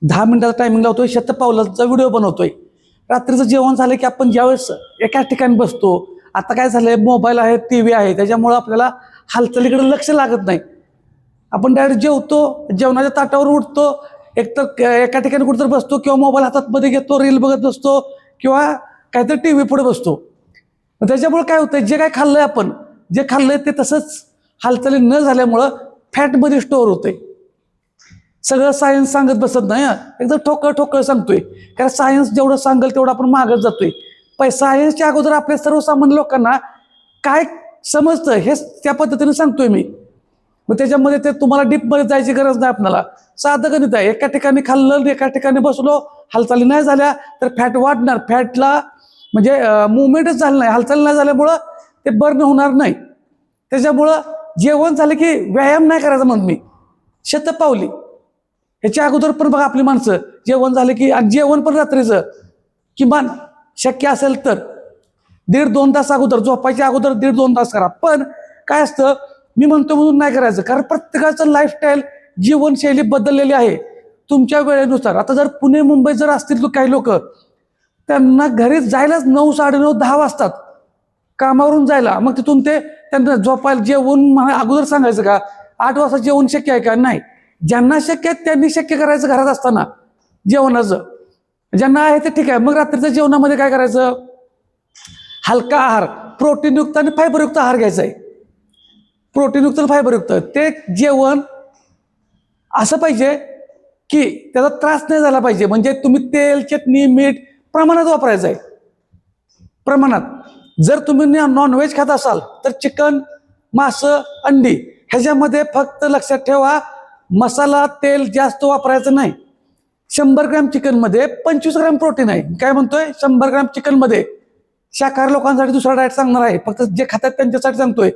10 मिनिटाचा टायमिंग लावतोय, शतपावलाचा व्हिडिओ बनवतोय. रात्रीचं जेवण झालं की आपण ज्यावेळेस एका ठिकाणी बसतो, आता काय झालंय, मोबाईल आहे, TV आहे, त्याच्यामुळं आपल्याला हालचालीकडे लक्ष लागत नाही. आपण डायरेक्ट जेवतो, जेवणाच्या ताटावर उठतो, एकतर एका ठिकाणी कुठेतरी बसतो किंवा मोबाईल हातात मध्ये घेतो, रील बघत बसतो किंवा काहीतरी TV पुढे बसतो. त्याच्यामुळे काय होतंय, जे काय खाल्लंय आपण, जे खाल्लंय ते तसंच हालचाली न झाल्यामुळं फॅटमध्ये स्टोअर होतंय. सगळं सायन्स सांगत बसत नाही, एकदम ठोकळ सांगतोय. कारण सायन्स जेवढं सांगेल तेवढं आपण मागत जातोय. सायन्सच्या अगोदर आपल्या सर्वसामान्य लोकांना काय समजतं हे त्या पद्धतीने सांगतोय मी. मग त्याच्यामध्ये ते तुम्हाला डीपमध्ये जायची गरज नाही. आपल्याला साधं गणित आहे. एका ठिकाणी खाल्लं, एका ठिकाणी बसलो, हालचाली नाही झाल्या तर फॅट वाढणार. फॅटला म्हणजे मुवमेंटच झालं नाही, हालचाली नाही झाल्यामुळं ते बर्न होणार नाही. त्याच्यामुळं जेवण झालं की व्यायाम नाही करायचा म्हणून मी शतपावली. ह्याच्या अगोदर पण बघा आपली माणसं जेवण झालं की, आणि जेवण पण रात्रीचं किमान शक्य असेल तर 1.5-2 तास अगोदर, झोपायच्या अगोदर 1.5-2 तास करा. पण काय असतं, मी म्हणतो म्हणून नाही करायचं, कारण प्रत्येकाचं लाईफस्टाईल जीवनशैली बदललेली आहे तुमच्या वेळेनुसार. आता जर पुणे मुंबईत जर असतील तर काही लोक, त्यांना घरी जायलाच 9, 9:30, 10 वाजतात कामावरून जायला. मग तिथून ते त्यांना झोपायला जेवण अगोदर सांगायचं का 8 वाजता जेवण शक्य आहे का? नाही. ज्यांना शक्य आहे त्यांनी शक्य करायचं घरात असताना जेवणाचं. ज्यांना आहे ते ठीक आहे. मग रात्रीच्या जेवणामध्ये काय करायचं, हलका आहार, प्रोटीनयुक्त आणि फायबरयुक्त आहार घ्यायचा आहे. प्रोटीनयुक्त आणि फायबरयुक्त ते जेवण असं पाहिजे की त्याचा त्रास नाही झाला पाहिजे. म्हणजे तुम्ही तेल, चटणी, मीठ प्रमाणात वापरायचं आहे, प्रमाणात. जर तुम्ही नॉनव्हेज खात असाल तर चिकन, मासं, अंडी ह्याच्यामध्ये फक्त लक्षात ठेवा, मसाला, तेल जास्त वापरायचं नाही. 100 ग्रॅम चिकनमध्ये 25 ग्रॅम प्रोटीन आहे. काय म्हणतोय, 100 ग्रॅम चिकनमध्ये. शाकाहारी लोकांसाठी दुसरा डाएट सांगणार आहे, फक्त जे खातात त्यांच्यासाठी सांगतोय.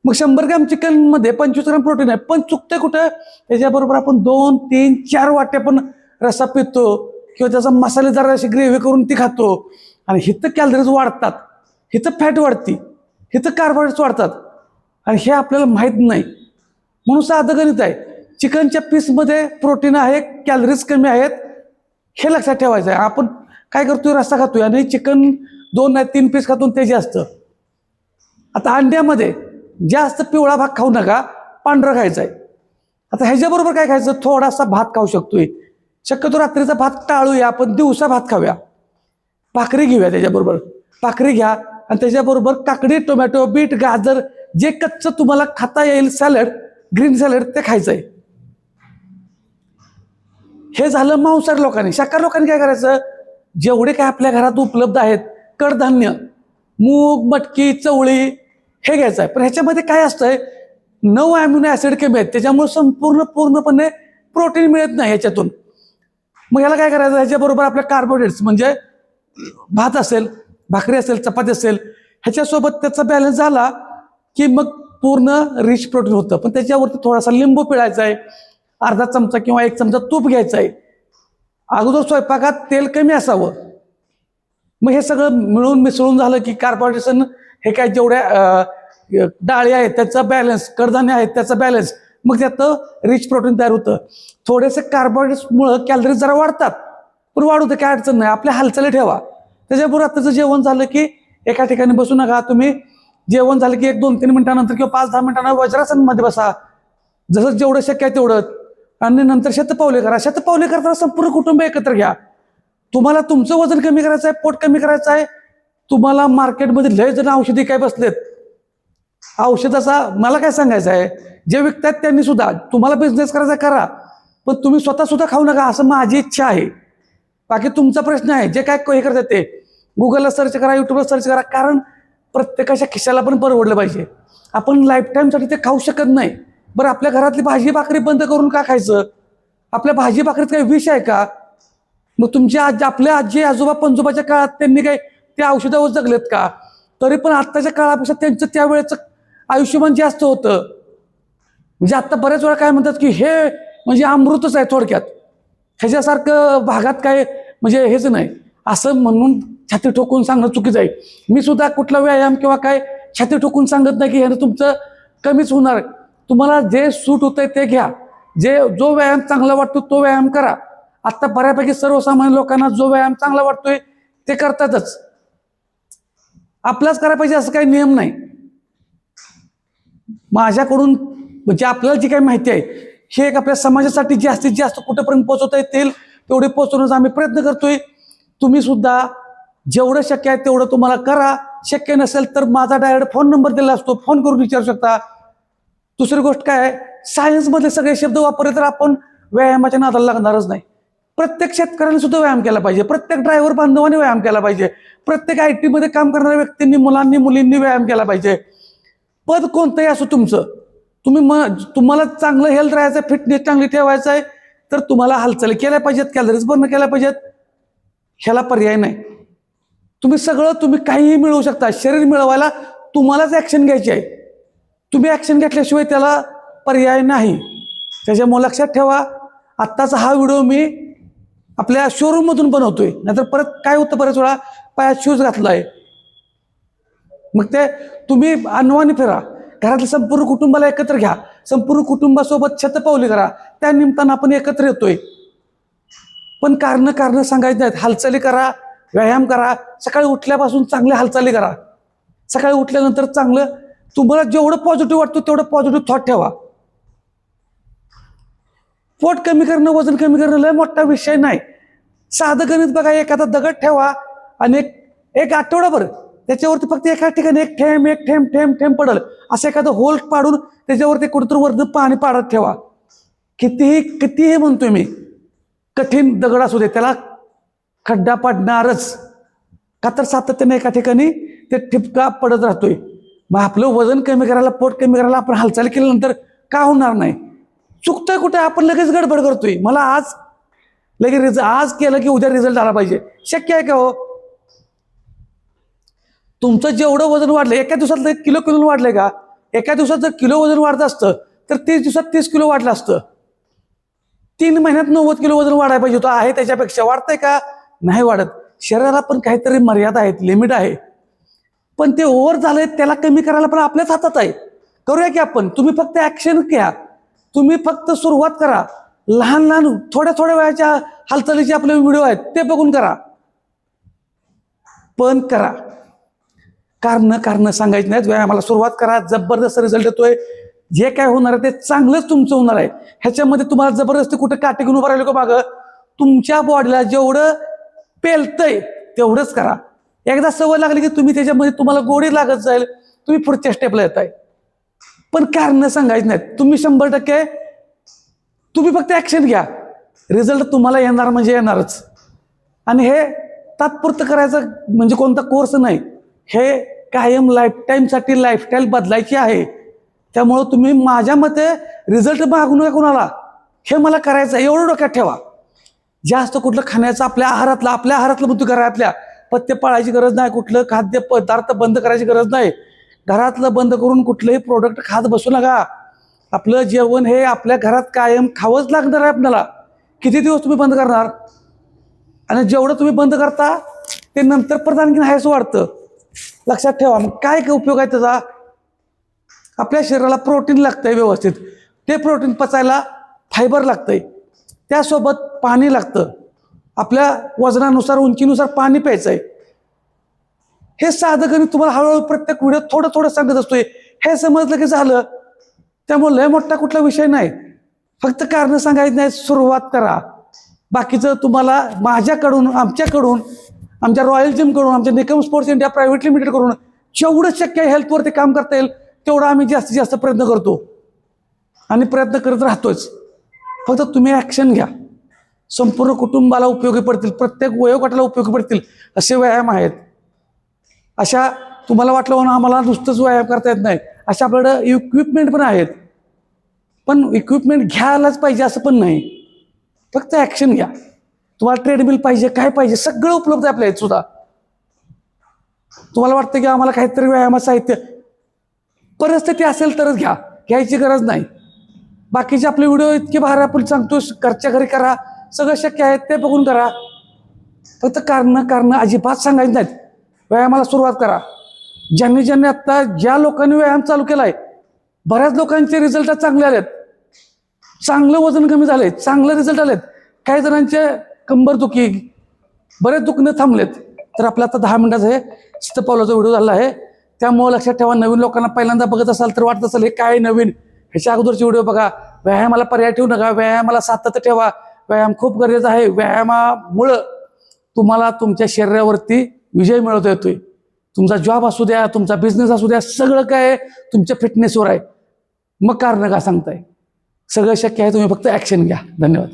मग 100 ग्रॅम चिकनमध्ये 25 ग्रॅम प्रोटीन आहे. पण चुकतंय कुठं, त्याच्याबरोबर आपण 2, 3, 4 वाट्या पण रस्सा पितो किंवा त्याचा मसालेदार अशी ग्रेव्ही करून ती खातो. आणि हिथं कॅलरीज वाढतात, हिथं फॅट वाढती, हिथं कार्बोहायड्रेट्स वाढतात, आणि हे आपल्याला माहीत नाही. म्हणून साधं गणित आहे, चिकनच्या पीसमध्ये प्रोटीन आहे, कॅलरीज कमी आहेत, हे लक्षात ठेवायचं आहे. आपण काय करतोय, रस्सा खातोय आणि चिकन 2-3 पीस खातो ते जास्त. आता अंड्यामध्ये जास्त पिवळा भाग खाऊ नका, पांढरा खायचा आहे. आता ह्याच्याबरोबर काय खायचं, थोडासा भात खाऊ शकतोय. शक्यतो रात्रीचा भात टाळूया, आपण दिवसा भात खाऊया. भाकरी घेऊया त्याच्याबरोबर, भाकरी घ्या आणि त्याच्याबरोबर काकडी, टोमॅटो, बीट, गाजर, जे कच्चं तुम्हाला खाता येईल सॅलड, ग्रीन सॅलड ते खायचं आहे. हे झालं मांसाहारी लोकांनी. शाकाहारी लोकांनी काय करायचं, जेवढे काय आपल्या घरात उपलब्ध आहेत कडधान्य, मूग, मटकी, चवळी, हे घ्यायचं आहे. पण ह्याच्यामध्ये काय असतंय, 9 अॅमिनो ऍसिड कमी आहेत, त्याच्यामुळे पूर्णपणे प्रोटीन मिळत नाही ह्याच्यातून. मग याला काय करायचं, ह्याच्याबरोबर आपल्या कार्बोहायड्रेट्स म्हणजे भात असेल, भाकरी असेल, चपाती असेल, ह्याच्यासोबत त्याचा बॅलन्स झाला की मग पूर्ण रिच प्रोटीन होतं. पण त्याच्यावरती थोडासा लिंबू पिळायचा आहे, अर्धा चमचा किंवा 1 चमचा तूप घ्यायचं आहे. अगोदर स्वयंपाकात तेल कमी असावं. मग हे सगळं मिळून मिसळून झालं की कार्बोहायड्रेट्स, हे काय जेवढ्या डाळी आहेत त्याचा बॅलन्स, कडधान्य आहेत त्याचा बॅलन्स, मग त्यातं रिच प्रोटीन तयार होतं. थोडेसे कार्बोहायड्रेट्समुळं कॅलरीज जरा वाढतात, पण वाढू दे, काय अडचण नाही. आपल्या हालचाली ठेवा. त्याच्याबरोबर रात्रीचं जेवण झालं की एका ठिकाणी बसू नका. तुम्ही जेवण झालं की 1-2-3 मिनिटानंतर किंवा 5-10 मिनिटांना वज्रासनमध्ये बसा, जसं जेवढं शक्य आहे तेवढं. आणि नंतर शतपावली करा. शतपावली करताना संपूर्ण कुटुंब एकत्र घ्या. तुम्हाला तुमचं वजन कमी करायचं आहे, पोट कमी करायचं आहे. तुम्हाला मार्केटमध्ये लय जण औषधी काय बसलेत, औषधाचा मला काय सांगायचं आहे, जे विकतात त्यांनी सुद्धा, तुम्हाला बिझनेस करायचा करा, पण तुम्ही स्वतः सुद्धा खाऊ नका, असं माझी इच्छा आहे. बाकी तुमचा प्रश्न आहे. जे काय हे करतात ते गुगलला सर्च करा, युट्यूबला सर्च करा, कारण प्रत्येकाच्या खिशाला पण परवडलं पाहिजे. आपण लाईफ टाईमसाठी ते खाऊ शकत नाही. बरं, आपल्या घरातली भाजी भाकरी बंद करून का खायचं? आपल्या भाजी भाकरीत काही विष आहे का? मग तुमच्या आपल्या आजी आजोबा पणजोबाच्या काळात त्यांनी काय त्या औषधावर जगलेत का? तरी पण आत्ताच्या काळापेक्षा त्यांचं त्यावेळेचं आयुष्यमान जास्त होतं. म्हणजे आत्ता बऱ्याच वेळा काय म्हणतात की हे म्हणजे अमृतच आहे थोडक्यात, ह्याच्यासारखं भागात काय म्हणजे हेच नाही, असं म्हणून छाती ठोकून सांगणं चुकीचं आहे. मी सुद्धा कुठला व्यायाम किंवा काय छाती ठोकून सांगत नाही की ह्यानं तुमचं कमीच होणार. तुम्हाला जे सूट होतंय ते घ्या, जो व्यायाम चांगला वाटतो तो व्यायाम करा. आता बऱ्यापैकी सर्वसामान्य लोकांना जो व्यायाम चांगला वाटतोय ते करतातच. आपलाच करायला पाहिजे असं काही नियम नाही. माझ्याकडून म्हणजे आपल्याला जी काही माहिती आहे हे एक आपल्या समाजासाठी जास्तीत जास्त कुठेपर्यंत पोहोचवता येतील तेवढे पोहोचवण्याचा आम्ही प्रयत्न करतोय. तुम्ही सुद्धा जेवढं शक्य आहे तेवढं तुम्हाला करा. शक्य नसेल तर माझा डायरेक्ट फोन नंबर दिला असतो, फोन करून विचारू शकता. दुसरी गोष्ट काय आहे, सायन्समधले सगळे शब्द वापरले तर आपण व्यायामाच्या नादाला लागणारच नाही. प्रत्येक शेतकऱ्याने सुद्धा व्यायाम केला पाहिजे, प्रत्येक ड्रायव्हर बांधवांनी व्यायाम केला पाहिजे, प्रत्येक IT मध्ये काम करणाऱ्या व्यक्तींनी, मुलांनी, मुलींनी व्यायाम केला पाहिजे. पद कोणतंही असो तुमचं, तुम्हाला चांगलं हेल्थ राहायचं, फिटनेस चांगली ठेवायचं आहे तर तुम्हाला हालचाली केल्या पाहिजेत, कॅलरीज बर्न केल्या पाहिजेत. ह्याला पर्याय नाही. तुम्ही काहीही मिळवू शकता. शरीर मिळवायला तुम्हालाच ऍक्शन घ्यायची आहे. तुम्ही ऍक्शन घेतल्याशिवाय त्याला पर्याय नाही. त्याच्यामुळे लक्षात ठेवा, आत्ताचा हा व्हिडिओ मी आपल्या शोरूम मधून बनवतोय. नाहीतर परत काय होतं, बरेच वेळा पायात शूज घातलाय मग ते तुम्ही अनवाणी फिरा. घरातल्या संपूर्ण कुटुंबाला एकत्र घ्या, संपूर्ण कुटुंबासोबत शतपावली करा. त्या निमित्तानं आपण एकत्र येतोय. पण कारण सांगायची नाहीत. हालचाली करा, व्यायाम करा. सकाळी उठल्यापासून चांगल्या हालचाली करा. सकाळी उठल्यानंतर चांगलं तुम्हाला जेवढं पॉझिटिव्ह वाटतं तेवढं पॉझिटिव्ह थॉट ठेवा. पोट कमी करणं, वजन कमी करणं लय मोठा विषय नाही. साधं गणित बघा, एखादा दगड ठेवा आणि एक आठवडाभर त्याच्यावरती फक्त एका ठिकाणी एक थेंब पडल असं एखादं होल पाडून त्याच्यावरती कुठेतरी वरनं पाणी पाडत ठेवा. कितीही म्हणतोय मी, कठीण दगड असू दे त्याला खड्डा पडणारच. का तर सातत्याने एका ठिकाणी ते ठिपका पडत राहतोय. मग आपलं वजन कमी करायला, पोट कमी करायला आपण हालचाल केल्यानंतर का होणार नाही? चुकतोय कुठे? आपण लगेच गडबड करतोय. मला आज केलं की उद्या रिझल्ट आला पाहिजे. शक्य आहे का हो? तुमचं जेवढं वजन वाढलं, एका दिवसात किलो वाढलंय का? एका दिवसात जर किलो वजन वाढत असतं तर 30 दिवसात 30 किलो वाढलं असतं. 3 महिन्यात 90 किलो वजन वाढायला पाहिजे होतं. आहे त्याच्यापेक्षा वाढतंय का? नाही वाढत. शरीराला पण काहीतरी मर्यादा आहेत, लिमिट आहे. पण ते ओव्हर झालंय, त्याला कमी करायला पण आपल्याच हातात आहे. करूया की आपण. तुम्ही फक्त ऍक्शन घ्या. तुम्ही फक्त सुरुवात करा. लहान थोड्या वेळाच्या हालचालीचे आपले व्हिडिओ आहेत ते बघून करा. पण करा. कारण सांगायची नाहीत. व्यायामाला सुरुवात करा. जबरदस्त रिझल्ट येतोय. जे काय होणार आहे ते चांगलंच तुमचं होणार आहे. ह्याच्यामध्ये तुम्हाला जबरदस्ती कुठे काटे घेऊन उभं राहिलं का मागं? तुमच्या बॉडीला जेवढं पेलतंय तेवढंच करा. एकदा सवय लागली की त्याच्यामध्ये तुम्हाला गोडी लागत जाईल, तुम्ही पुढच्या स्टेपला येताय. पण कारण सांगायची नाहीत. तुम्ही 100% तुम्ही फक्त ऍक्शन घ्या. रिझल्ट तुम्हाला येणार म्हणजे येणारच. आणि हे तात्पुरतं करायचं म्हणजे कोणता कोर्स नाही. हे कायम लाईफटाईमसाठी लाईफस्टाईल बदलायची आहे. त्यामुळं तुम्ही माझ्या मते रिझल्ट मागू नका कोणाला. हे मला करायचं आहे एवढं डोक्यात ठेवा. जास्त कुठलं खाण्याचं आपल्या आहारातलं मग घरातल्या पथ्य पाळायची गरज नाही. कुठलं खाद्य पदार्थ बंद करायची गरज नाही. घरातलं बंद करून कुठलंही प्रोडक्ट खात बसू नका. आपलं जेवण हे आपल्या घरात कायम खावंच लागणार आहे आपल्याला. किती दिवस तुम्ही बंद करणार? आणि जेवढं तुम्ही बंद करता ते नंतर परत आणखीन हायच वाढतं. लक्षात ठेवा. मग काय उपयोग आहे त्याचा? आपल्या शरीराला प्रोटीन लागतंय व्यवस्थित. ते प्रोटीन पचायला फायबर लागतंय. त्यासोबत पाणी लागतं. आपल्या वजनानुसार, उंचीनुसार पाणी प्यायचं आहे. हे साधं गणित तुम्हाला हळूहळू प्रत्येक व्हिडिओ थोडं सांगत असतोय. हे समजलं की झालं. त्यामुळे लय मोठा कुठला विषय नाही. फक्त कारण सांगायचं नाही, सुरुवात करा. बाकीचं तुम्हाला माझ्याकडून, आमच्या रॉयल जिमकडून, आमच्या निकम स्पोर्ट्स इंडिया प्रायव्हेट लिमिटेडकडून जेवढं शक्य आहे हेल्थवरती काम करता येईल तेवढं आम्ही जास्तीत जास्त प्रयत्न करतो आणि प्रयत्न करत राहतोच. फक्त तुम्ही ऍक्शन घ्या. संपूर्ण कुटुंबाला उपयोगी पडतील, प्रत्येक वयोगटाला उपयोगी पडतील असे व्यायाम आहेत. अशा तुम्हाला वाटलं म्हणून आम्हाला नुसतंच व्यायाम करता येत नाही, अशा आपल्याकडं इक्विपमेंट पण आहेत. पण इक्विपमेंट घ्यायलाच पाहिजे असं पण नाही. फक्त ऍक्शन घ्या. तुम्हाला ट्रेडमिल पाहिजे, काय पाहिजे, सगळं उपलब्ध आहे आपल्या इथं सुद्धा. तुम्हाला वाटतं की आम्हाला काहीतरी व्यायाम साहित्य, परिस्थिती असेल तरच घ्या, घ्यायची गरज नाही. बाकीचे आपले व्हिडिओ इतके भारी आपण सांगतो, घरच्या घरी करा, सगळं शक्य आहे ते बघून करा. फक्त कारण अजिबात सांगायचं नाहीत. व्यायामाला सुरुवात करा. ज्यांनी आता ज्या लोकांनी व्यायाम चालू केलाय, बऱ्याच लोकांचे रिझल्ट चांगले आलेत. चांगलं वजन कमी झालंय, चांगले रिझल्ट आलेत. काही जणांचे कंबर दुखी, बरेच दुखणे थांबलेत. तर आपला आता 10 मिनिटाचा हे शतपावलाचा व्हिडिओ झाला आहे. त्यामुळे लक्षात ठेवा, नवीन लोकांना पहिल्यांदा बघत असाल तर वाटत असेल हे काय नवीन, ह्याच्या अगोदरचे व्हिडिओ बघा. व्यायामाला पर्याय ठेवू नका, व्यायामाला सातत्य ठेवा. व्यायाम खूप गरजेचा आहे. व्यायामामुळं तुम्हाला तुमच्या शरीरावरती विजय मिळवता येतोय. तुमचा जॉब असू द्या, तुमचा बिझनेस असू द्या, सगळं काय तुमच्या फिटनेसवर आहे. मग कारण का सांगताय? सगळं शक्य आहे, तुम्ही फक्त ॲक्शन घ्या. धन्यवाद.